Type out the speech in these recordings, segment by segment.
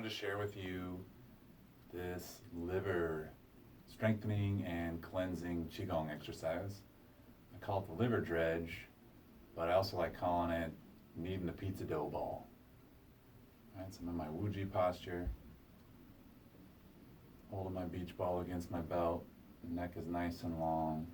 wanted to share with you this liver strengthening and cleansing Qigong exercise. I call it the liver dredge, but I also like calling it kneading the pizza dough ball. All right, so I'm in my Wuji posture, holding my beach ball against my belt. The neck is nice and long.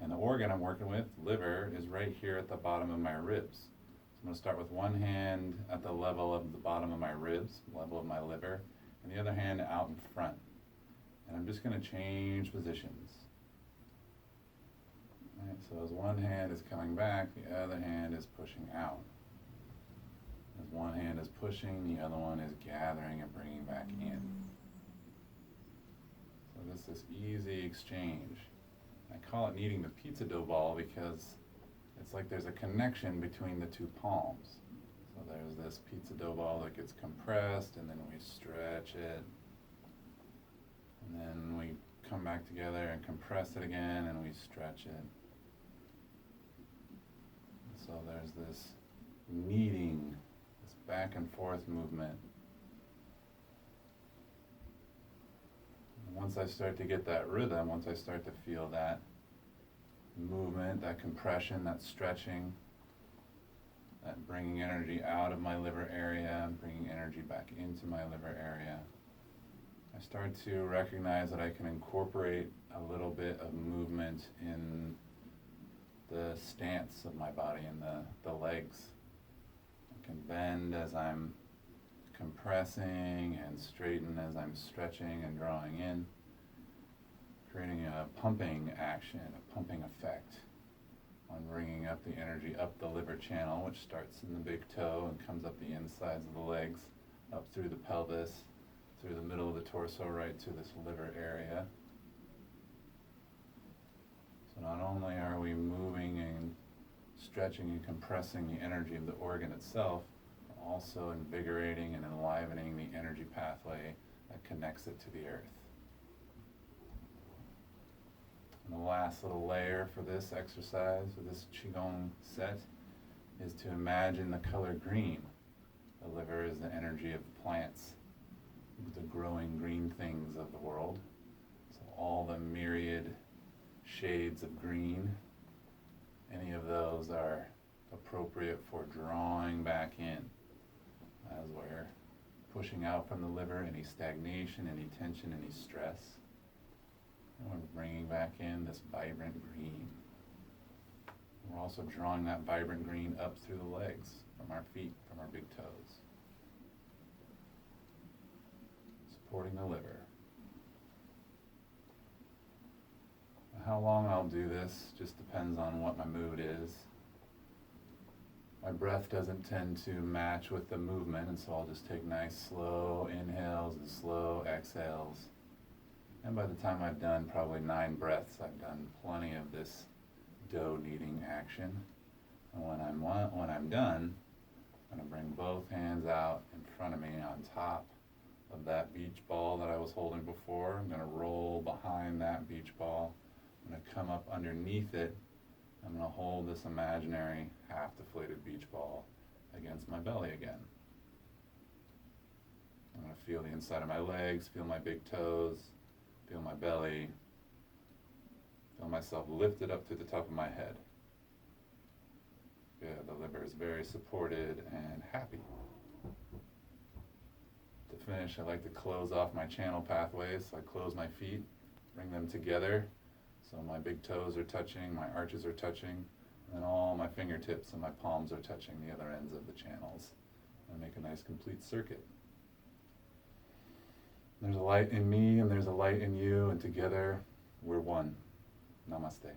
And the organ I'm working with, liver, is right here at the bottom of my ribs. So I'm going to start with one hand at the level of the bottom of my ribs, level of my liver, and the other hand out in front. And I'm just going to change positions. All right, so as one hand is coming back, the other hand is pushing out. As one hand is pushing, the other one is gathering and bringing back in. So this is easy exchange. I call it kneading the pizza dough ball because it's like there's a connection between the two palms. So there's this pizza dough ball that gets compressed, and then we stretch it, and then we come back together and compress it again, and we stretch it. So there's this kneading, this back and forth movement. Once I start to get that rhythm, once I start to feel that movement, that compression, that stretching, that bringing energy out of my liver area and bringing energy back into my liver area, I start to recognize that I can incorporate a little bit of movement in the stance of my body and the legs. I can bend as I'm compressing and straighten as I'm stretching and drawing in, creating a pumping action, a pumping effect on bringing up the energy up the liver channel, which starts in the big toe and comes up the insides of the legs, up through the pelvis, through the middle of the torso, right to this liver area. So not only are we moving and stretching and compressing the energy of the organ itself, also invigorating and enlivening the energy pathway that connects it to the earth. And the last little layer for this exercise, for this Qigong set, is to imagine the color green. The liver is the energy of the plants, the growing green things of the world. So all the myriad shades of green, any of those are appropriate for drawing back in. As we're pushing out from the liver any stagnation, any tension, any stress. And we're bringing back in this vibrant green. We're also drawing that vibrant green up through the legs, from our feet, from our big toes. Supporting the liver. How long I'll do this just depends on what my mood is. My breath doesn't tend to match with the movement, and so I'll just take nice slow inhales and slow exhales. And by the time I've done probably 9 breaths, I've done plenty of this dough kneading action. And when I'm done, I'm going to bring both hands out in front of me on top of that beach ball that I was holding before. I'm going to roll behind that beach ball. I'm going to come up underneath it. I'm going to hold this imaginary half-deflated beach ball against my belly again. I'm going to feel the inside of my legs, feel my big toes, feel my belly, feel myself lifted up to the top of my head. Good, the liver is very supported and happy. To finish, I like to close off my channel pathways. So I close my feet, bring them together. So my big toes are touching, my arches are touching, and then all my fingertips and my palms are touching the other ends of the channels. And make a nice complete circuit. There's a light in me and there's a light in you, and together we're one. Namaste.